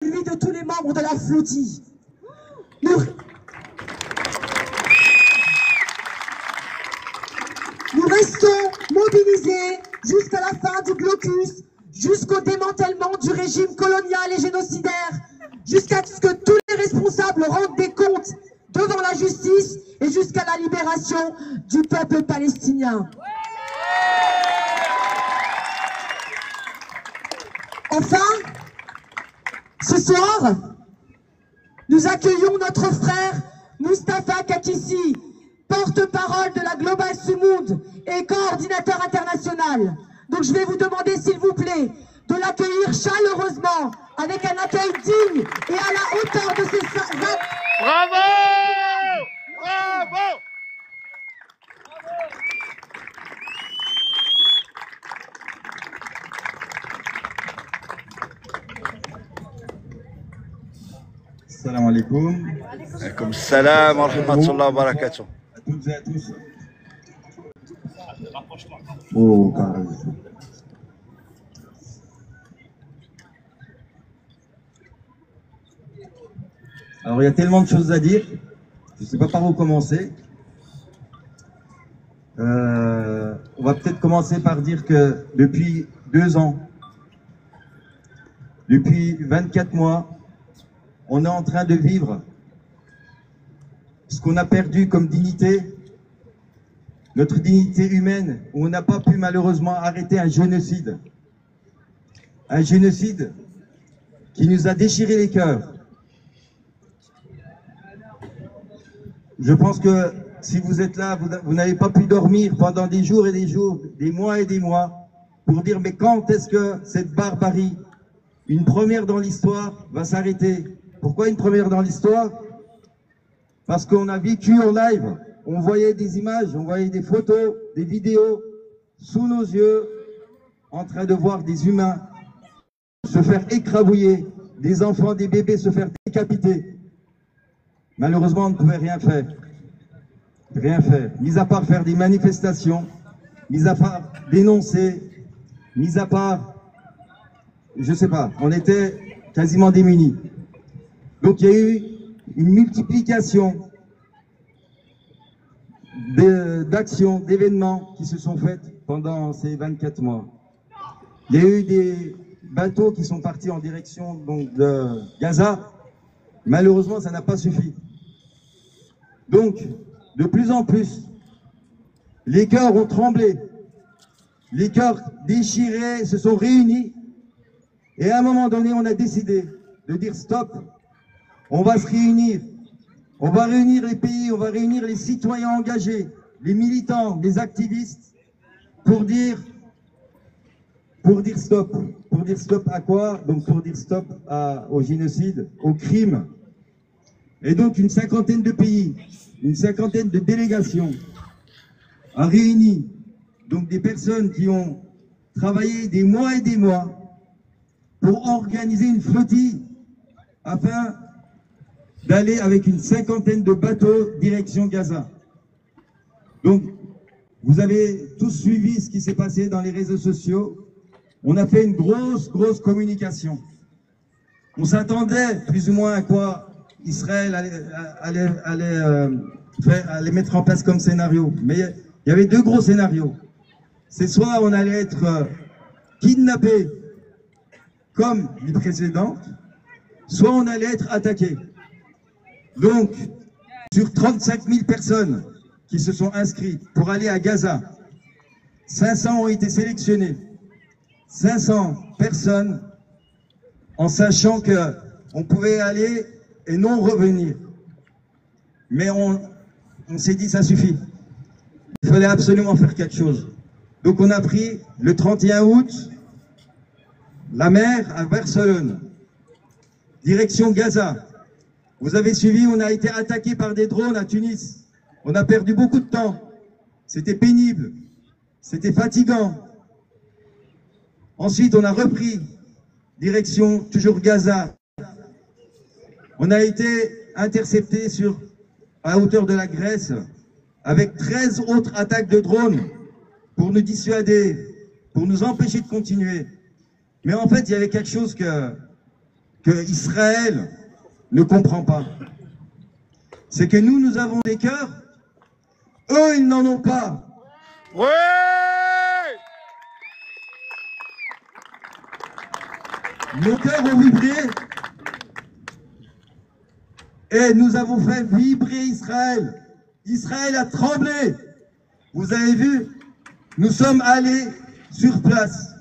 lui de tous les membres de la flottille. Nous restons mobilisés jusqu'à la fin du blocus, jusqu'au démantèlement du régime colonial et génocidaire, jusqu'à ce que tous les responsables rendent des comptes devant la justice et jusqu'à la libération du peuple palestinien. Enfin, ce soir, nous accueillons notre frère Moustapha Kakissi, porte-parole de la Global Soumoud et coordinateur international. Donc je vais vous demander, s'il vous plaît, de l'accueillir chaleureusement, avec un accueil digne et à la hauteur de ses actes. Bravo! Bravo! Salam alaikum. Alaikum salam wa rahmatullahi wa barakatuh. À toutes et à tous. Oh, carré. Alors, il y a tellement de choses à dire. Je ne sais pas par où commencer. On va peut-être commencer par dire que depuis 2 ans, depuis 24 mois, on est en train de vivre ce qu'on a perdu comme dignité, notre dignité humaine, où on n'a pas pu malheureusement arrêter un génocide. Un génocide qui nous a déchiré les cœurs. Je pense que si vous êtes là, vous n'avez pas pu dormir pendant des jours et des jours, des mois et des mois, pour dire mais quand est-ce que cette barbarie, une première dans l'histoire, va s'arrêter? Pourquoi une première dans l'histoire? Parce qu'on a vécu en live, on voyait des images, on voyait des photos, des vidéos, sous nos yeux, en train de voir des humains se faire écrabouiller, des enfants, des bébés se faire décapiter. Malheureusement, on ne pouvait rien faire. Rien faire. Mis à part faire des manifestations, mis à part dénoncer, mis à part, je sais pas, on était quasiment démunis. Donc il y a eu une multiplication d'actions, d'événements qui se sont faites pendant ces 24 mois. Il y a eu des bateaux qui sont partis en direction donc, de Gaza. Malheureusement, ça n'a pas suffi. Donc, de plus en plus, les cœurs ont tremblé. Les cœurs déchirés se sont réunis. Et à un moment donné, on a décidé de dire stop. On va se réunir. On va réunir les pays, on va réunir les citoyens engagés, les militants, les activistes, pour dire stop. Pour dire stop à quoi? Donc pour dire stop au génocide, au crime. Et donc une cinquantaine de pays, une cinquantaine de délégations a réuni donc des personnes qui ont travaillé des mois et des mois pour organiser une flottille afin d'aller avec une cinquantaine de bateaux direction Gaza. Donc, vous avez tous suivi ce qui s'est passé dans les réseaux sociaux. On a fait une grosse communication. On s'attendait plus ou moins à quoi Israël allait mettre en place comme scénario. Mais il y avait 2 gros scénarios. C'est soit on allait être kidnappé comme les précédentes, soit on allait être attaqué. Donc, sur 35 000 personnes qui se sont inscrites pour aller à Gaza, 500 ont été sélectionnés. 500 personnes en sachant qu'on pouvait aller et non revenir. Mais on s'est dit ça suffit. Il fallait absolument faire quelque chose. Donc on a pris le 31 août la mer à Barcelone, direction Gaza. Vous avez suivi, on a été attaqué par des drones à Tunis. On a perdu beaucoup de temps. C'était pénible. C'était fatigant. Ensuite, on a repris direction toujours Gaza. On a été intercepté à hauteur de la Grèce avec 13 autres attaques de drones pour nous dissuader, pour nous empêcher de continuer. Mais en fait, il y avait quelque chose que Israël ne comprend pas. C'est que nous avons des cœurs, eux, ils n'en ont pas. Ouais! Nos cœurs ont vibré et nous avons fait vibrer Israël. Israël a tremblé. Vous avez vu, nous sommes allés sur place.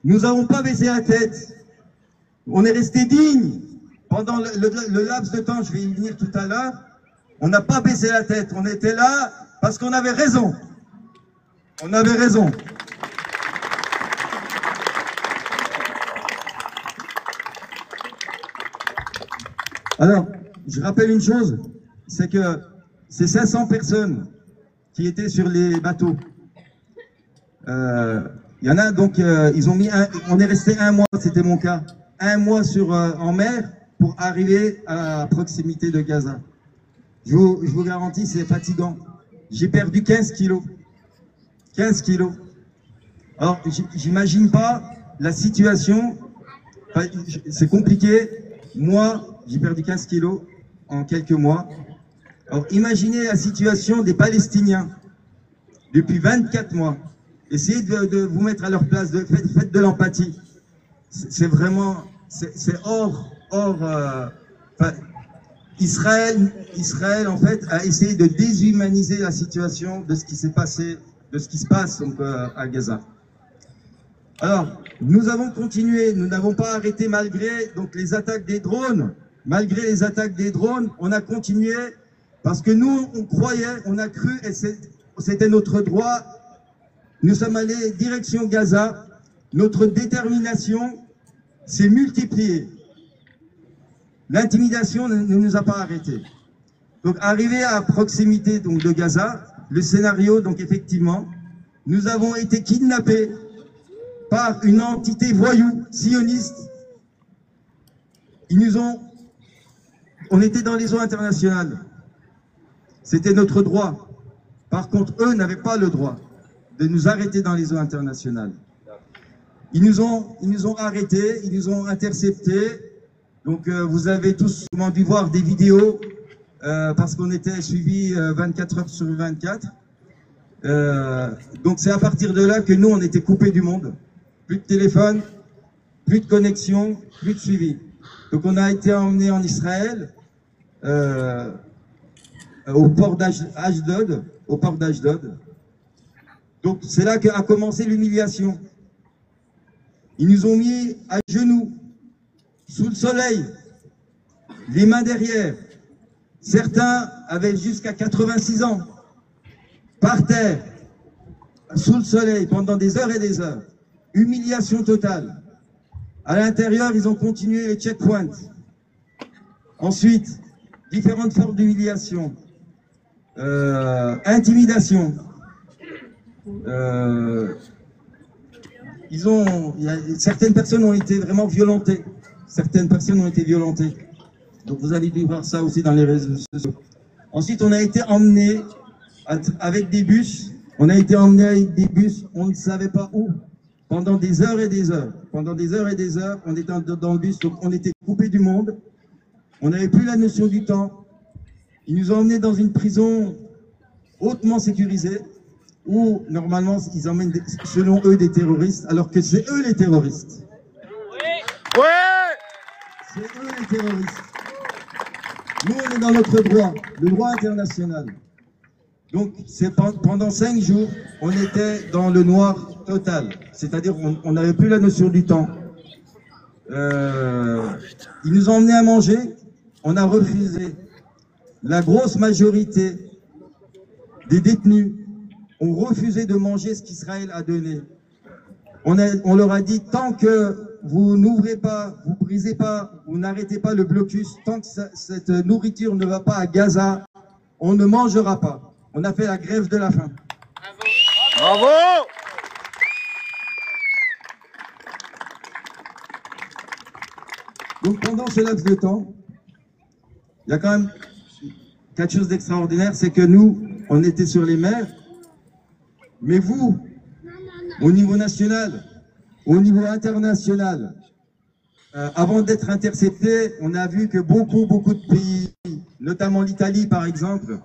Nous n'avons pas baissé la tête. On est resté dignes. Pendant le laps de temps, je vais y venir tout à l'heure, on n'a pas baissé la tête. On était là parce qu'on avait raison. On avait raison. Alors, je rappelle une chose, c'est que ces 500 personnes qui étaient sur les bateaux, il y en a donc, ils ont mis on est resté un mois, c'était mon cas, un mois en mer pour arriver à proximité de Gaza. Je vous garantis, c'est fatigant. J'ai perdu 15 kilos. 15 kilos. Alors, j'imagine pas la situation, c'est compliqué. Moi, j'ai perdu 15 kilos en quelques mois. Alors, imaginez la situation des Palestiniens depuis 24 mois. Essayez de vous mettre à leur place, faites de l'empathie. C'est vraiment, c'est hors. Israël, en fait, a essayé de déshumaniser la situation de ce qui s'est passé, de ce qui se passe donc, à Gaza. Alors, nous avons continué, nous n'avons pas arrêté malgré donc, les attaques des drones. Malgré les attaques des drones, on a continué parce que nous, on croyait, on a cru, et c'était notre droit. Nous sommes allés direction Gaza. Notre détermination s'est multipliée. L'intimidation ne nous a pas arrêtés. Donc, arrivé à proximité donc, de Gaza, le scénario, donc effectivement, nous avons été kidnappés par une entité voyou, sioniste. On était dans les eaux internationales. C'était notre droit. Par contre, eux n'avaient pas le droit de nous arrêter dans les eaux internationales. Ils nous ont arrêtés, ils nous ont interceptés. Donc, vous avez tous sûrement dû voir des vidéos parce qu'on était suivis 24 heures sur 24. Donc, c'est à partir de là que nous, on était coupés du monde. Plus de téléphone, plus de connexion, plus de suivi. Donc, on a été emmenés en Israël, au port d'Ashdod. Donc, c'est là qu'a commencé l'humiliation. Ils nous ont mis à genoux, sous le soleil, les mains derrière. Certains avaient jusqu'à 86 ans, par terre, sous le soleil, pendant des heures et des heures. Humiliation totale. À l'intérieur, ils ont continué les checkpoints. Ensuite, différentes formes d'humiliation. Intimidation. Certaines personnes ont été vraiment violentées. Certaines personnes ont été violentées. Donc vous allez dû voir ça aussi dans les réseaux sociaux. Ensuite, on a été emmenés avec des bus. On a été emmenés avec des bus, on ne savait pas où. Pendant des heures et des heures. Pendant des heures et des heures, on était dans le bus, donc on était coupés du monde. On n'avait plus la notion du temps. Ils nous ont emmenés dans une prison hautement sécurisée, où normalement ils emmènent selon eux des terroristes, alors que c'est eux les terroristes. Ouais! C'est eux les terroristes. Nous, on est dans notre droit, le droit international. Donc, pendant 5 jours, on était dans le noir total. C'est-à-dire, on n'avait plus la notion du temps. Ils nous ont emmenés à manger, on a refusé. La grosse majorité des détenus ont refusé de manger ce qu'Israël a donné. On leur a dit, tant que vous n'ouvrez pas, vous brisez pas, vous n'arrêtez pas le blocus, tant que cette nourriture ne va pas à Gaza, on ne mangera pas. On a fait la grève de la faim. Bravo! Donc pendant ce laps de temps, il y a quand même quelque chose d'extraordinaire, c'est que nous, on était sur les mers, mais vous, au niveau national, au niveau international, avant d'être interceptés, on a vu que beaucoup de pays, notamment l'Italie par exemple,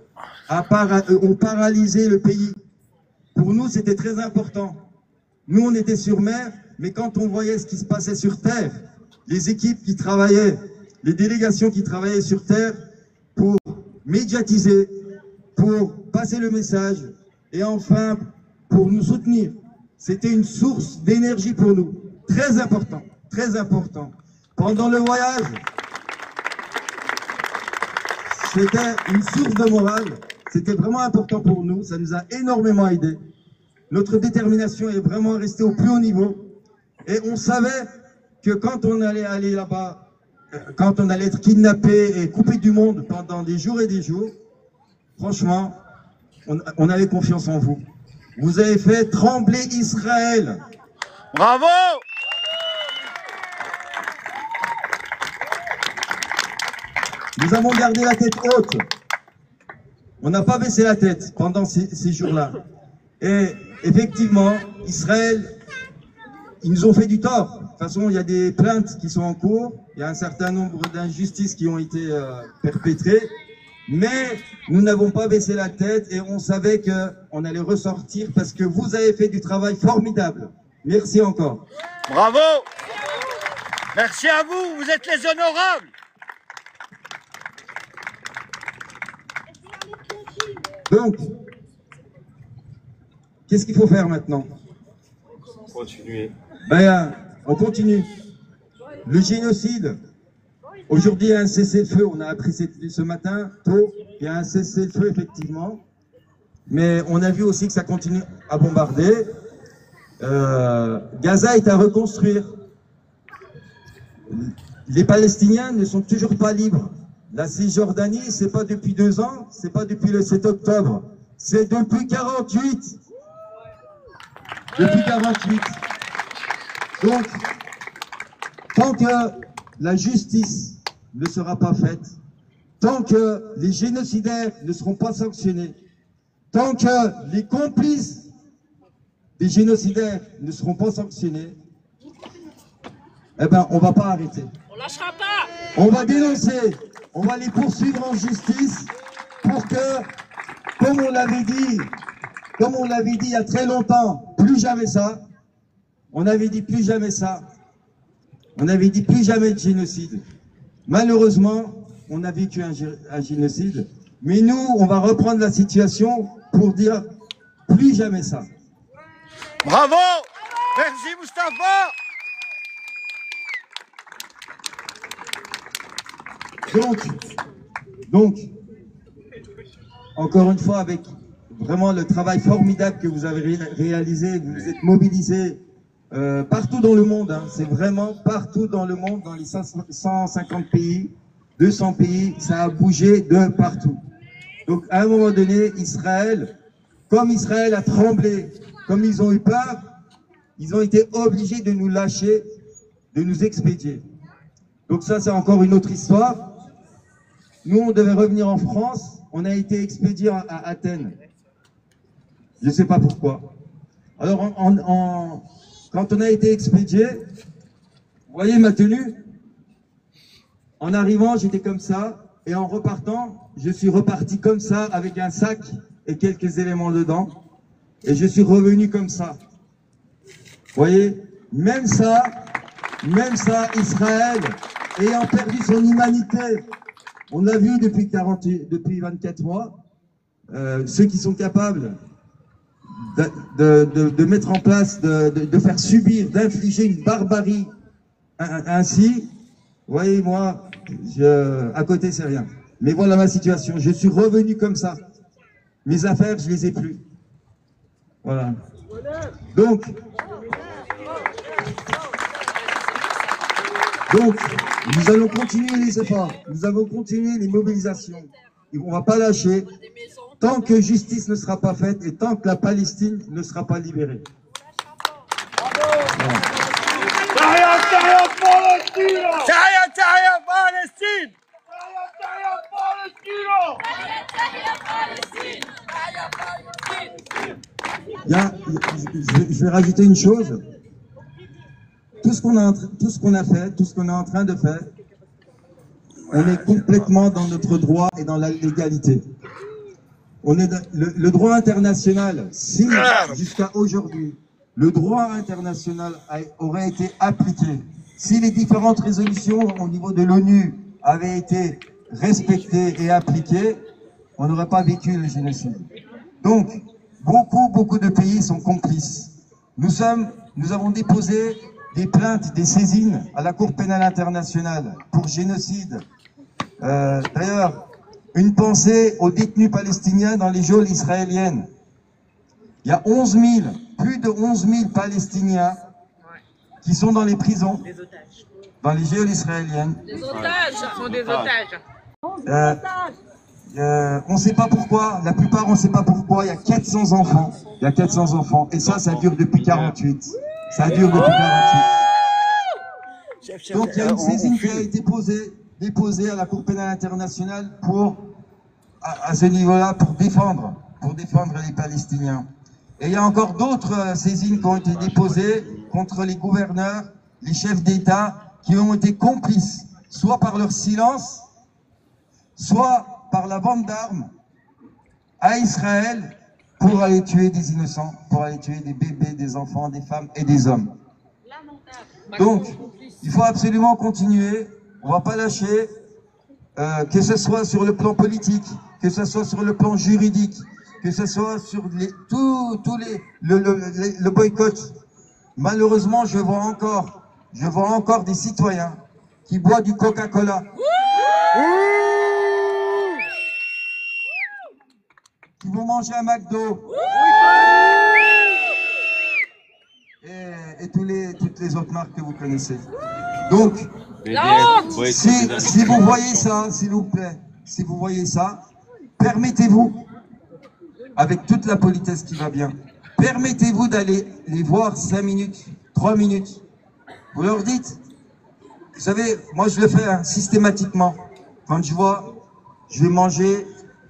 ont paralysé le pays. Pour nous, c'était très important. Nous, on était sur mer, mais quand on voyait ce qui se passait sur terre, les équipes qui travaillaient, les délégations qui travaillaient sur terre pour médiatiser, pour passer le message et enfin pour nous soutenir, c'était une source d'énergie pour nous. Très important, très important. Pendant le voyage, c'était une source de morale. C'était vraiment important pour nous. Ça nous a énormément aidés. Notre détermination est vraiment restée au plus haut niveau. Et on savait que quand on allait aller là-bas, quand on allait être kidnappé et coupé du monde pendant des jours et des jours, franchement, on avait confiance en vous. Vous avez fait trembler Israël. Bravo! Nous avons gardé la tête haute. On n'a pas baissé la tête pendant ces jours-là. Et effectivement, Israël, ils nous ont fait du tort. De toute façon, il y a des plaintes qui sont en cours. Il y a un certain nombre d'injustices qui ont été perpétrées. Mais nous n'avons pas baissé la tête et on savait qu'on allait ressortir parce que vous avez fait du travail formidable. Merci encore. Bravo! Merci à vous, vous êtes les honorables! Donc, qu'est-ce qu'il faut faire maintenant? Continuez. Ben, on continue. Le génocide. Aujourd'hui, il y a un cessez-le-feu. On a appris ce matin, tôt, il y a un cessez-le-feu, effectivement. Mais on a vu aussi que ça continue à bombarder. Gaza est à reconstruire. Les Palestiniens ne sont toujours pas libres. La Cisjordanie, c'est pas depuis 2 ans, c'est pas depuis le 7 octobre. C'est depuis 48. Depuis 48. Donc, tant que la justice ne sera pas faite, tant que les génocidaires ne seront pas sanctionnés, tant que les complices des génocidaires ne seront pas sanctionnés, eh ben, on va pas arrêter. On lâchera pas. On va dénoncer, on va les poursuivre en justice pour que, comme on l'avait dit il y a très longtemps, plus jamais ça. On avait dit plus jamais ça. On avait dit plus jamais de génocide. Malheureusement, on a vécu un génocide. Mais nous, on va reprendre la situation pour dire plus jamais ça. Bravo! Merci Moustapha! Donc, encore une fois, avec vraiment le travail formidable que vous avez réalisé, vous vous êtes mobilisés partout dans le monde, hein, c'est vraiment partout dans le monde, dans les 150 pays, 200 pays, ça a bougé de partout. Donc à un moment donné, Israël, comme Israël a tremblé, comme ils ont eu peur, ils ont été obligés de nous lâcher, de nous expédier. Donc ça, c'est encore une autre histoire. Nous, on devait revenir en France, on a été expédié à Athènes. Je ne sais pas pourquoi. Alors, quand on a été expédié, vous voyez ma tenue? En arrivant, j'étais comme ça, et en repartant, je suis reparti comme ça, avec un sac et quelques éléments dedans, et je suis revenu comme ça. Vous voyez? Même ça, Israël, ayant perdu son humanité, on l'a vu depuis 24 mois, ceux qui sont capables de mettre en place, de faire subir, d'infliger une barbarie ainsi, vous voyez, moi, à côté, c'est rien. Mais voilà ma situation. Je suis revenu comme ça. Mes affaires, je les ai plus. Voilà. Donc, nous allons continuer les efforts. Nous allons continuer les mobilisations. On ne va pas lâcher tant que justice ne sera pas faite et tant que la Palestine ne sera pas libérée. Voilà. Je vais rajouter une chose. Tout ce qu'on a fait, tout ce qu'on est en train de faire, on est complètement dans notre droit et dans la légalité. Le droit international, si jusqu'à aujourd'hui, le droit international aurait été appliqué, si les différentes résolutions au niveau de l'ONU avaient été respectées et appliquées, on n'aurait pas vécu le génocide. Donc, beaucoup de pays sont complices. Nous avons déposé des plaintes, des saisines à la Cour pénale internationale pour génocide. D'ailleurs, une pensée aux détenus palestiniens dans les geôles israéliennes. Il y a plus de 11 000 Palestiniens qui sont dans les prisons, dans les geôles israéliennes. Des otages, ce sont des otages. On ne sait pas pourquoi, la plupart on ne sait pas pourquoi, il y a 400 enfants. Il y a 400 enfants, et ça dure depuis 48. Ça dure depuis 48. Donc il y a une saisine qui a été déposée à la Cour pénale internationale pour, à ce niveau-là, pour défendre les Palestiniens. Et il y a encore d'autres saisines qui ont été déposées contre les gouverneurs, les chefs d'État, qui ont été complices, soit par leur silence, soit par la vente d'armes à Israël pour aller tuer des innocents, pour aller tuer des bébés, des enfants, des femmes et des hommes. Donc, il faut absolument continuer, on ne va pas lâcher, que ce soit sur le plan politique, que ce soit sur le plan juridique, que ce soit sur le boycott. Malheureusement, je vois encore des citoyens qui boivent du Coca-Cola. Qui vont manger un McDo. Et toutes les autres marques que vous connaissez. Donc, si vous voyez ça, s'il vous plaît, si vous voyez ça, permettez-vous, avec toute la politesse qui va bien, permettez-vous d'aller les voir 5 minutes, 3 minutes. Vous leur dites, vous savez, moi je le fais systématiquement. Quand je vais manger,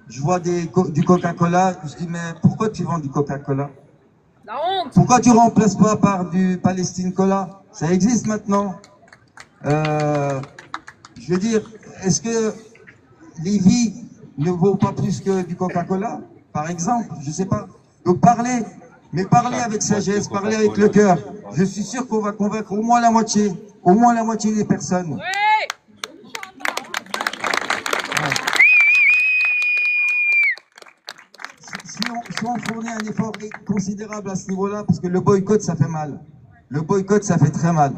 je vois du Coca-Cola, je dis, mais pourquoi tu vends du Coca-Cola? La honte! Pourquoi tu remplaces pas par du Palestine Cola? Ça existe maintenant. Je veux dire, est-ce que les vies ne vaut pas plus que du Coca-Cola, par exemple? Je sais pas. Donc parlez, mais parlez avec sagesse, parlez avec le cœur. Je suis sûr qu'on va convaincre au moins la moitié des personnes. Oui! Si on fournit un effort considérable à ce niveau-là, parce que le boycott, ça fait mal. Le boycott, ça fait très mal.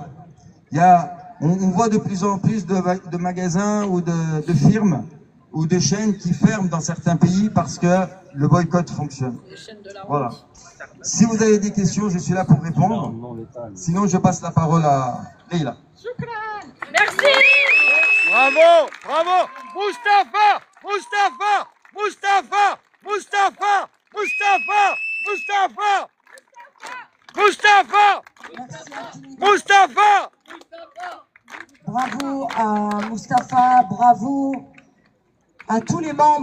On voit de plus en plus de magasins ou de firmes ou de chaînes qui ferment dans certains pays parce que le boycott fonctionne. Voilà. Si vous avez des questions, je suis là pour répondre. Sinon, je passe la parole à Leïla. Merci! Bravo, bravo. Mustapha, Mustapha, Mustapha, Mustapha, Mustapha, Mustapha, Mustapha, Mustapha. Bravo à Mustapha, bravo à tous les membres.